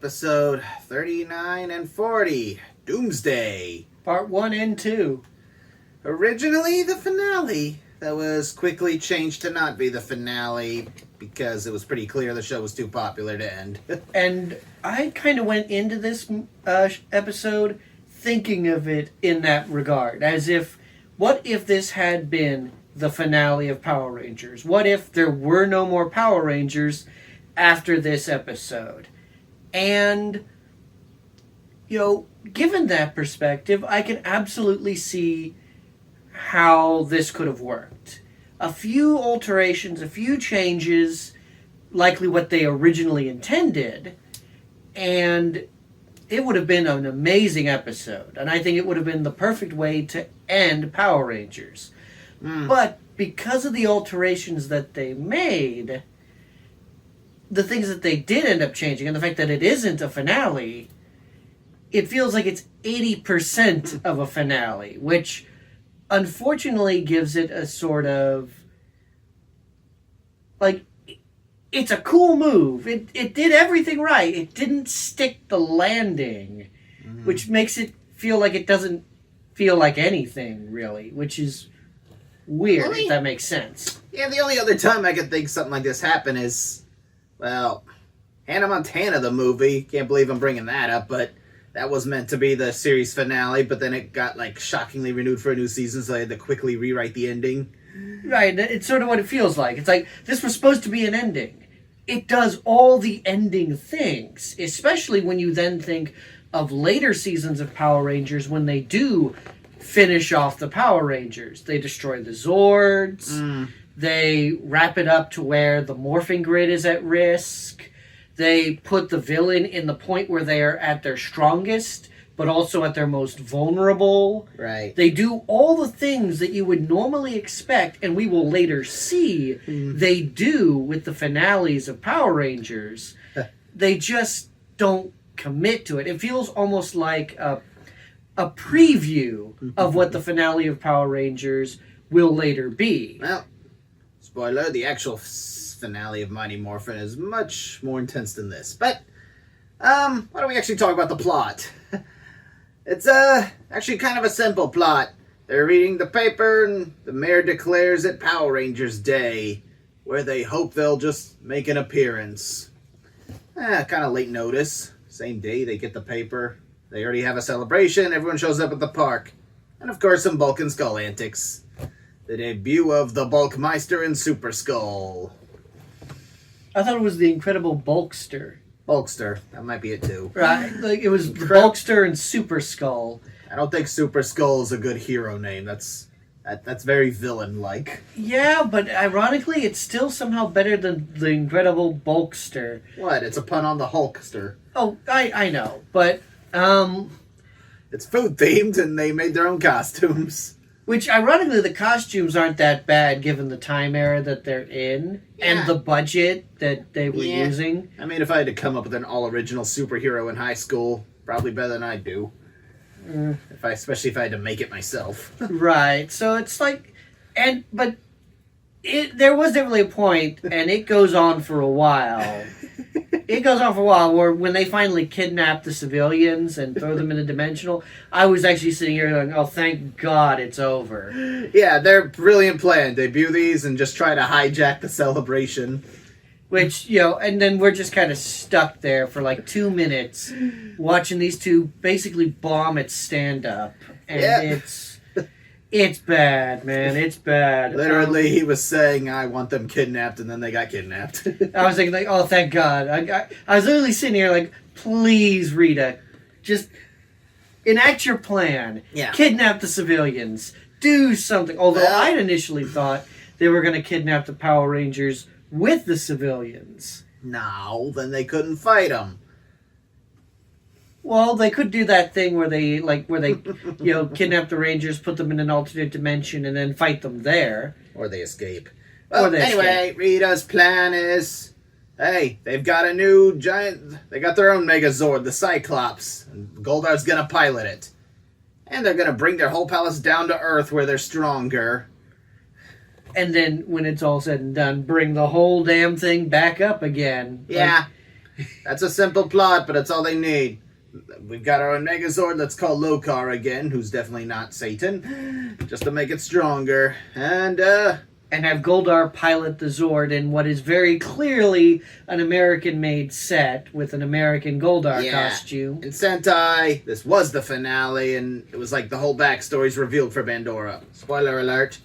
episode 39 and 40, Doomsday. Part 1 and 2. Originally the finale, that was quickly changed to not be the finale because it was pretty clear the show was too popular to end. And I kind of went into this episode thinking of it in that regard, as if, what if this had been the finale of Power Rangers? What if there were no more Power Rangers after this episode? And, given that perspective, I can absolutely see how this could have worked. A few alterations, a few changes, likely what they originally intended, and it would have been an amazing episode. And I think it would have been the perfect way to end Power Rangers. But because of the alterations that they made, the things that they did end up changing, and the fact that it isn't a finale, it feels like it's 80% of a finale, which unfortunately gives it a sort of, it's a cool move. It did everything right. It didn't stick the landing, which makes it feel like it doesn't feel like anything, really, which is weird, if that makes sense. Yeah, the only other time I could think something like this happened is, well, Hannah Montana, the movie. Can't believe I'm bringing that up, but that was meant to be the series finale, but then it got, shockingly renewed for a new season, so I had to quickly rewrite the ending. Right, it's sort of what it feels like. It's like, this was supposed to be an ending. It does all the ending things, especially when you then think of later seasons of Power Rangers when they do finish off the Power Rangers. They destroy the Zords. They wrap it up to where the morphing grid is at risk. They put the villain in the point where they are at their strongest, but also at their most vulnerable. Right. They do all the things that you would normally expect, and we will later see they do with the finales of Power Rangers. They just don't commit to it. It feels almost like a preview of what the finale of Power Rangers will later be. Well, spoiler, the actual finale of Mighty Morphin is much more intense than this. But, why don't we actually talk about the plot? It's, actually kind of a simple plot. They're reading the paper, and the mayor declares it Power Rangers Day, where they hope they'll just make an appearance. Kind of late notice. Same day they get the paper. They already have a celebration, everyone shows up at the park. And of course some Bulk and Skull antics. The debut of the Bulkmeister and Super Skull. I thought it was the Incredible Bulkster. Bulkster, that might be it too. Right, it was Bulkster and Super Skull. I don't think Super Skull is a good hero name. That's very villain-like. Yeah, but ironically, it's still somehow better than the Incredible Bulkster. What? It's a pun on the Hulkster. Oh, I know, but it's food-themed, and they made their own costumes. Which, ironically, the costumes aren't that bad given the time era that they're in and the budget that they were using. I mean, if I had to come up with an all-original superhero in high school, probably better than I do. Especially if I had to make it myself. Right. So it's like, but there was definitely a point, and it goes on for a while. Where when they finally kidnap the civilians and throw them in the dimensional, I was actually sitting here going, oh, thank God it's over. Yeah, they're brilliant plan. Debut these and just try to hijack the celebration. Which, and then we're just kind of stuck there for 2 minutes watching these two basically bomb at stand-up. And it's bad, man. It's bad. Literally, he was saying, I want them kidnapped, and then they got kidnapped. I was thinking, oh, thank God. I was literally sitting here please, Rita, just enact your plan. Yeah. Kidnap the civilians. Do something. Although I'd initially thought they were going to kidnap the Power Rangers with the civilians. No, then they couldn't fight them. Well, they could do that thing where they kidnap the Rangers, put them in an alternate dimension, and then fight them there. Or they escape. Well, anyway, Rita's plan is, hey, they've got a new giant, they got their own Megazord, the Cyclops, and Goldar's gonna pilot it. And they're gonna bring their whole palace down to Earth where they're stronger. And then, when it's all said and done, bring the whole damn thing back up again. Yeah. That's a simple plot, but that's all they need. We've got our own Megazord, let's call Lokar again, who's definitely not Satan, just to make it stronger. And have Goldar pilot the Zord in what is very clearly an American-made set with an American Goldar costume. In Sentai, this was the finale, and it was like the whole backstory's revealed for Bandora. Spoiler alert.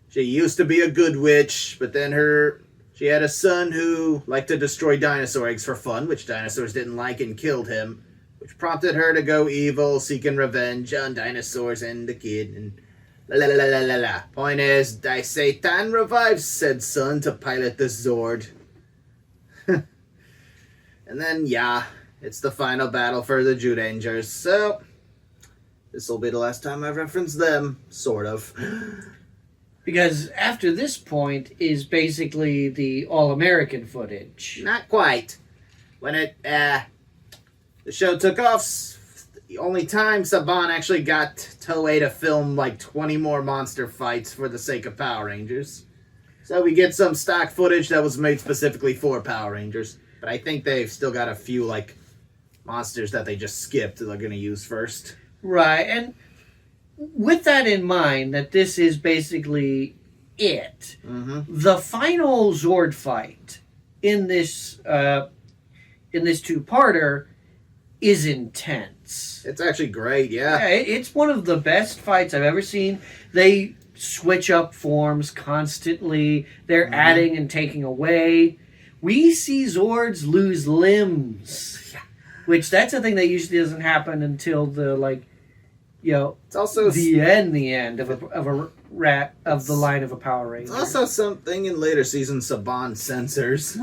She used to be a good witch, but then she had a son who liked to destroy dinosaur eggs for fun, which dinosaurs didn't like, and killed him, which prompted her to go evil, seeking revenge on dinosaurs and the kid, and la la la la la la. Point is, Satan revives said son to pilot the Zord. And then, it's the final battle for the Judangers, so this will be the last time I reference them, sort of. Because after this point is basically the All-American footage. Not quite. When the show took off, the only time Saban actually got Toei to film like 20 more monster fights for the sake of Power Rangers. So we get some stock footage that was made specifically for Power Rangers. But I think they've still got a few like monsters that they just skipped that they're going to use first. Right, and with that in mind, that this is basically it, the final Zord fight in this two-parter is intense. It's actually great, yeah. It's one of the best fights I've ever seen. They switch up forms constantly. They're adding and taking away. We see Zords lose limbs, which that's a thing that usually doesn't happen until the it's also the end of the line of a Power Ranger. It's also something in later seasons Saban censors.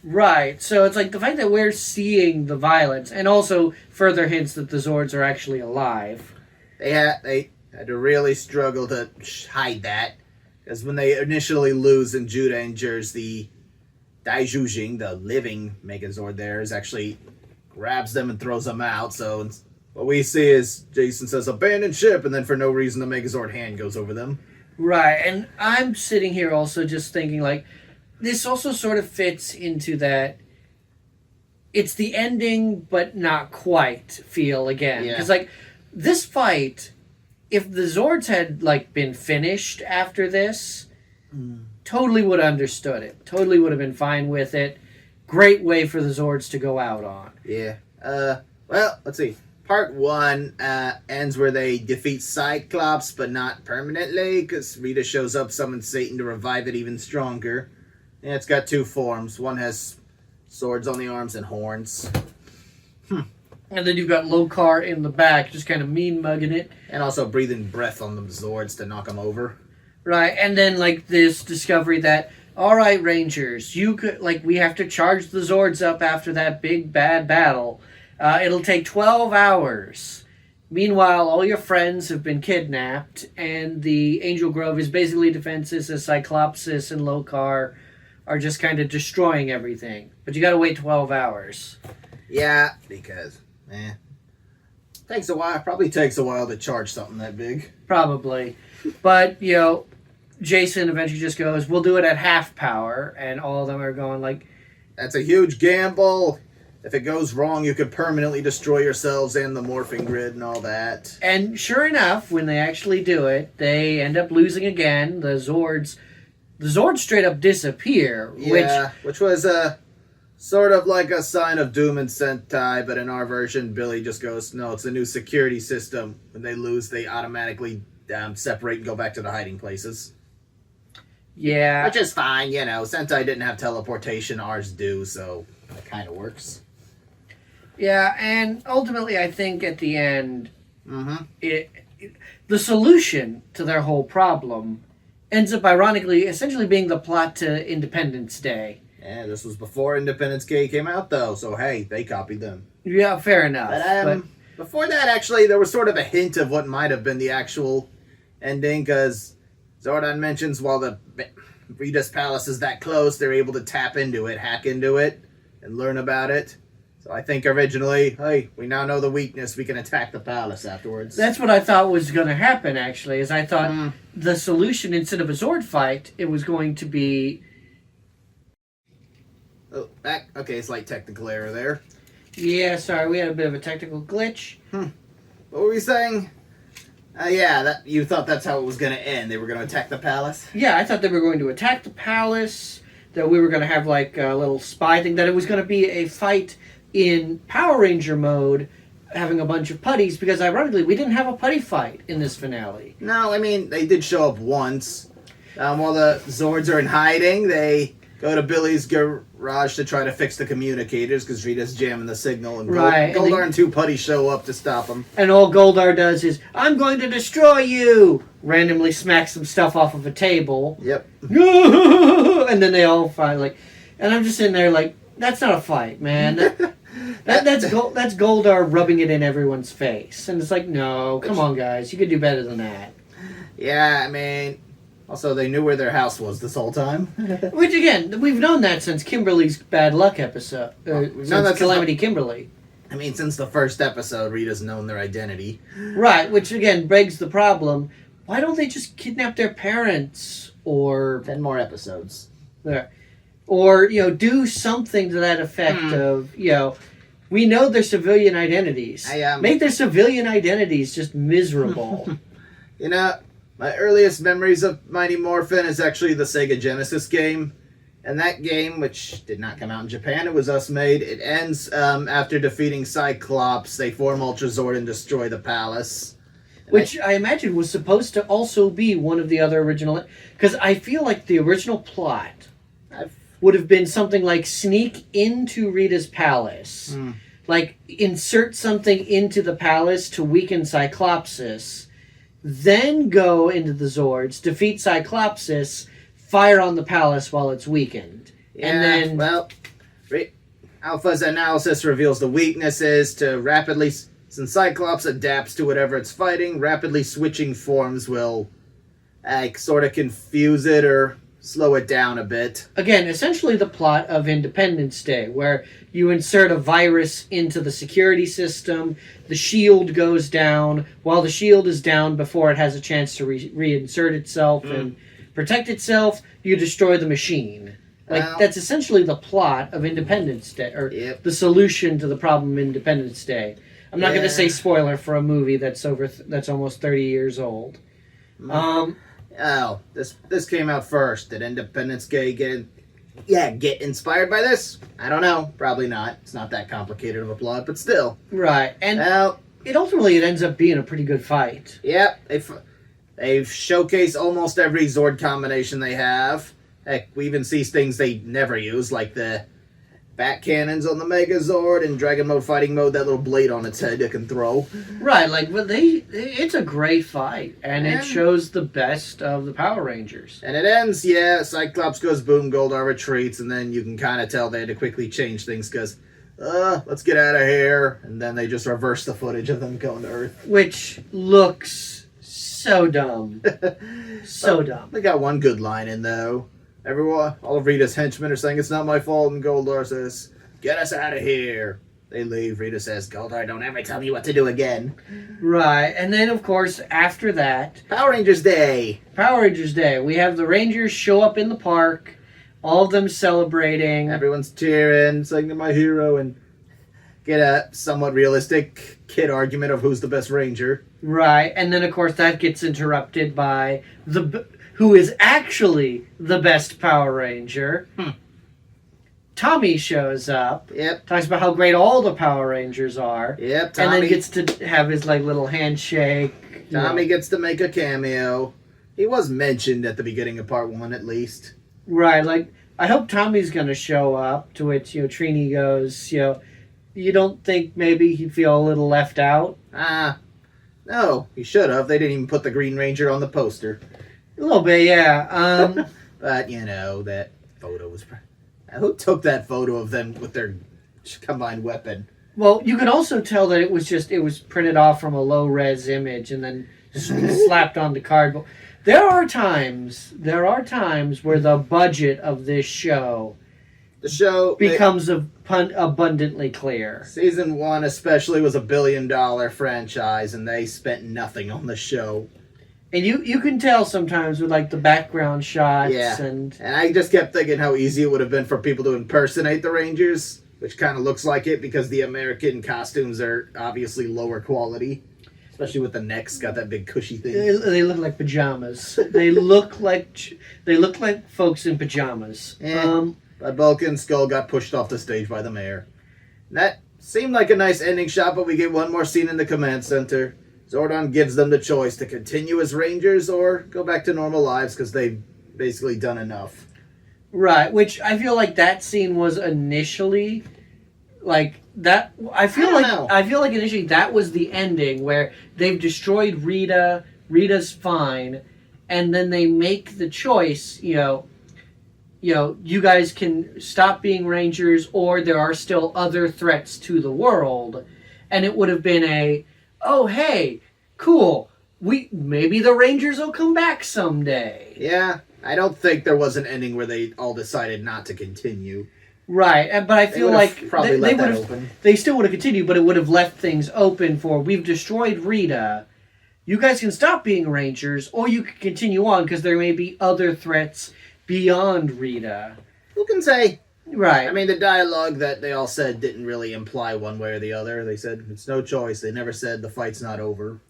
Right, so it's like the fact that we're seeing the violence, and also further hints that the Zords are actually alive. They had to really struggle to hide that, because when they initially lose in Judangers, the Daijujing, the living Megazord there, is actually grabs them and throws them out. So what we see is Jason says, "Abandon ship," and then for no reason the Megazord hand goes over them. Right, and I'm sitting here also just thinking, like, this also sort of fits into that it's the ending but not quite feel again. Because, like, this fight, if the Zords had, like, been finished after this, totally would have understood it. Totally would have been fine with it. Great way for the Zords to go out on. Yeah. Well, let's see. Part 1 ends where they defeat Cyclops, but not permanently, because Rita shows up, summons Satan to revive it even stronger. Yeah, it's got 2 forms. One has swords on the arms and horns. And then you've got Lokar in the back, just kind of mean-mugging it. And also breathing breath on the Zords to knock them over. Right, and then, like, this discovery that, all right, Rangers, you could, like, we have to charge the Zords up after that big, bad battle. It'll take 12 hours. Meanwhile, all your friends have been kidnapped, and the Angel Grove is basically defenseless as Cyclopsis and Lokar are just kind of destroying everything. But you gotta wait 12 hours. Yeah, because, takes a while. Probably takes a while to charge something that big. Probably. But, Jason eventually just goes, we'll do it at half power, and all of them are going like, that's a huge gamble. If it goes wrong, you could permanently destroy yourselves and the morphing grid and all that. And sure enough, when they actually do it, they end up losing again. The Zords straight up disappear. Yeah, which was sort of like a sign of doom in Sentai, but in our version, Billy just goes, no, it's a new security system. When they lose, they automatically separate and go back to the hiding places. Yeah. Which is fine, Sentai didn't have teleportation, ours do, so it kind of works. Yeah, and ultimately I think at the end, the solution to their whole problem ends up ironically essentially being the plot to Independence Day. Yeah, this was before Independence Day came out, though, so hey, they copied them. Yeah, fair enough. But before that, actually, there was sort of a hint of what might have been the actual ending, because Zordon mentions while the Rita's palace is that close, they're able to tap into it, hack into it, and learn about it. So I think originally, hey, we now know the weakness, we can attack the palace afterwards. That's what I thought was going to happen, actually, is I thought the solution, instead of a Zord fight, it was going to be Oh, back. Okay, slight technical error there. Yeah, sorry, we had a bit of a technical glitch. What were we saying? Yeah, that you thought that's how it was going to end. They were going to attack the palace? Yeah, I thought they were going to attack the palace, that we were going to have like a little spy thing, that it was going to be a fight in Power Ranger mode, having a bunch of putties, because ironically, we didn't have a putty fight in this finale. No, I mean, they did show up once. While the Zords are in hiding, they go to Billy's garage to try to fix the communicators because Rita's jamming the signal, and Right, Goldar and two putties show up to stop them. And all Goldar does is, I'm going to destroy you! Randomly smacks some stuff off of a table. Yep. And then they all fight, like... And I'm just sitting there like, that's not a fight, man. That's Goldar rubbing it in everyone's face. And it's like, no, come on, guys. You could do better than that. Yeah, I mean... Also, they knew where their house was this whole time. Which, again, we've known that since Kimberly's bad luck episode. Since Calamity Kimberly. I mean, since the first episode, Rita's known their identity. Right, which, again, begs the problem. Why don't they just kidnap their parents? Or... 10 more episodes. Or, do something to that effect of, we know their civilian identities. Make their civilian identities just miserable. My earliest memories of Mighty Morphin is actually the Sega Genesis game. And that game, which did not come out in Japan, it was us made, it ends after defeating Cyclops. They form Ultra Zord and destroy the palace. Which I imagine was supposed to also be one of the other original... Because I feel like the original plot would have been something like sneak into Rita's palace. Like, insert something into the palace to weaken Cyclopsis. Then go into the Zords, defeat Cyclopsis, fire on the palace while it's weakened. Yeah, and then... Well, Alpha's analysis reveals the weaknesses to rapidly... Since Cyclops adapts to whatever it's fighting, rapidly switching forms will sort of confuse it or slow it down a bit. Again, essentially the plot of Independence Day, where you insert a virus into the security system, the shield goes down. While the shield is down, before it has a chance to reinsert itself and protect itself, you destroy the machine. That's essentially the plot of Independence Day, or the solution to the problem of Independence Day. I'm not going to say spoiler for a movie that's that's almost 30 years old. This came out first. Did Independence Day get inspired by this? I don't know. Probably not. It's not that complicated of a plot, but still. Right, and it ends up being a pretty good fight. Yep, they've showcased almost every Zord combination they have. Heck, we even see things they never use, like the bat cannons on the Megazord and Dragon Mode Fighting Mode, that little blade on its head it can throw. Right, it's a great fight, and it shows the best of the Power Rangers. And it ends, Cyclops goes boom, Goldar retreats, and then you can kind of tell they had to quickly change things because, let's get out of here. And then they just reverse the footage of them going to Earth. Which looks so dumb. So dumb. They got one good line in, though. All of Rita's henchmen are saying, it's not my fault, and Goldar says, get us out of here. They leave. Rita says, Goldar, don't ever tell me what to do again. Right, and then, of course, after that... Power Rangers Day. We have the Rangers show up in the park, all of them celebrating. Everyone's cheering, saying they're my hero, and get a somewhat realistic kid argument of who's the best Ranger. Right, and then, of course, that gets interrupted by who is actually the best Power Ranger. Tommy shows up. Yep. Talks about how great all the Power Rangers are. Yep, Tommy. And then gets to have his little handshake. Tommy gets to make a cameo. He was mentioned at the beginning of part 1, at least. Right, I hope Tommy's going to show up, to which, Trini goes, you don't think maybe he'd feel a little left out? No, he should have. They didn't even put the Green Ranger on the poster. A little bit, yeah. But, that photo was... Who took that photo of them with their combined weapon? Well, you could also tell that it was printed off from a low-res image and then slapped onto cardboard. There are times where the budget of this show... The show... becomes abundantly clear. Season 1 especially was $1 billion franchise, and they spent nothing on the show. And you can tell sometimes with like the background shots and I just kept thinking how easy it would have been for people to impersonate the Rangers, which kind of looks like it because the American costumes are obviously lower quality, especially with the necks got that big cushy thing. they look like pajamas. they look like folks in pajamas. But Bulk and Skull got pushed off the stage by the mayor. That seemed like a nice ending shot, but we get one more scene in the command center. Zordon gives them the choice to continue as Rangers or go back to normal lives because they've basically done enough. Right, which I feel like that scene was initially like that. I feel like initially that was the ending where they've destroyed Rita. Rita's fine, and then they make the choice. You guys can stop being Rangers, or there are still other threats to the world, and it would have been oh hey, cool. Maybe the Rangers will come back someday. Yeah, I don't think there was an ending where they all decided not to continue. Right, but I feel like they still would have continued, but it would have left things open for we've destroyed Rita. You guys can stop being Rangers, or you can continue on because there may be other threats beyond Rita. Who can say? Right. I mean, the dialogue that they all said didn't really imply one way or the other. They said it's no choice. They never said the fight's not over.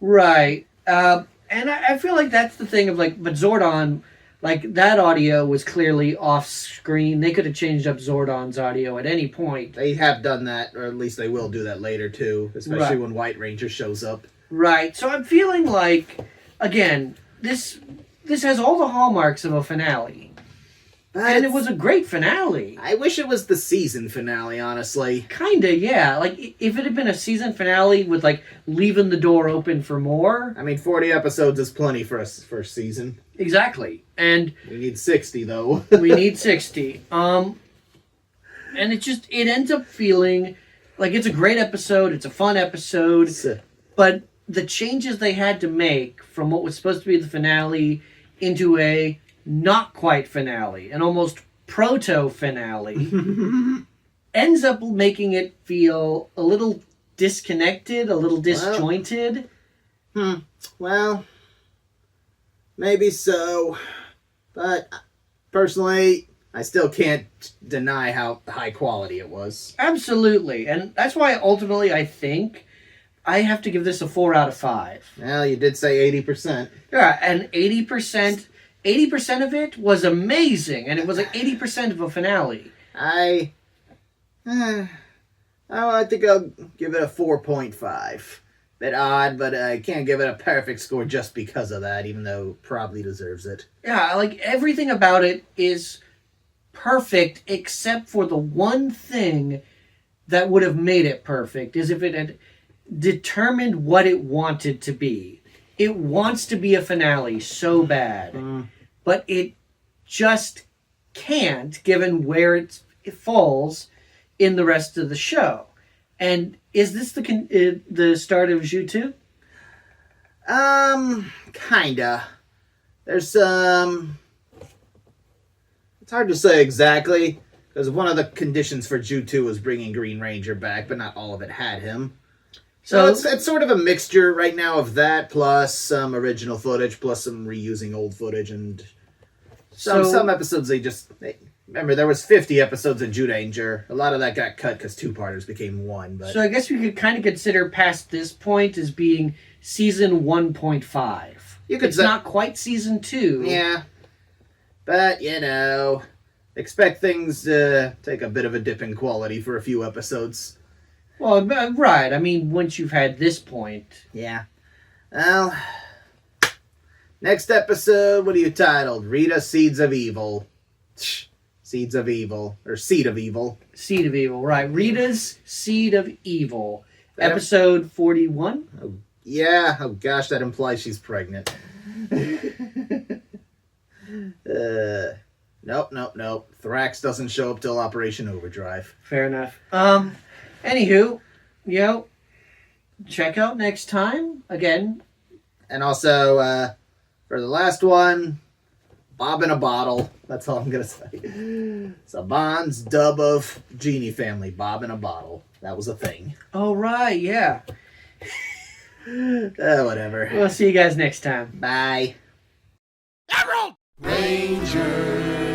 Right. And I feel like that's the thing of like, but Zordon, like that audio was clearly off screen. They could have changed up Zordon's audio at any point. They have done that, or at least they will do that later too, especially when White Ranger shows up. Right. So I'm feeling like, again, this has all the hallmarks of a finale. And it was a great finale. I wish it was the season finale, honestly. Kinda, yeah. Like, if it had been a season finale with, like, leaving the door open for more. I mean, 40 episodes is plenty for us for a season. Exactly. And we need 60, though. we need 60. And it ends up feeling like it's a great episode. It's a fun episode. But the changes they had to make from what was supposed to be the finale into a not quite finale, an almost proto-finale, ends up making it feel a little disconnected, a little disjointed. Well, maybe so. But personally, I still can't deny how high quality it was. Absolutely. And that's why ultimately I think I have to give this a 4 out of 5. Well, you did say 80%. Yeah, and 80% of it was amazing, and it was like 80% of a finale. I think I'll give it a 4.5. Bit odd, but I can't give it a perfect score just because of that, even though it probably deserves it. Yeah, like everything about it is perfect except for the one thing that would have made it perfect is if it had determined what it wanted to be. It wants to be a finale so bad, but it just can't, given where it falls in the rest of the show. And is this the start of Zhu 2? Kinda. There's it's hard to say exactly, because one of the conditions for Zhu 2 was bringing Green Ranger back, but not all of it had him. So it's sort of a mixture right now of that, plus some original footage, plus some reusing old footage, and some episodes remember, there was 50 episodes of Zhu Danger. A lot of that got cut because two-parters became one. But so I guess we could kind of consider past this point as being season 1.5. It's not quite season 2. Yeah. But, expect things to take a bit of a dip in quality for a few episodes. Well, right. I mean, once you've had this point. Yeah. Well, next episode, what are you titled? Rita Seeds of Evil. Seeds of Evil. Or Seed of Evil. Seed of Evil, right. Rita's Seed of Evil. Episode 41? Oh, yeah. Oh, gosh, that implies she's pregnant. Nope. Thrax doesn't show up till Operation Overdrive. Fair enough. Anywho, check out next time again. And also, for the last one, Bob in a Bottle. That's all I'm going to say. Saban's dub of Genie Family, Bob in a Bottle. That was a thing. Oh, right, yeah. Whatever. We'll see you guys next time. Bye. Emerald! Ranger!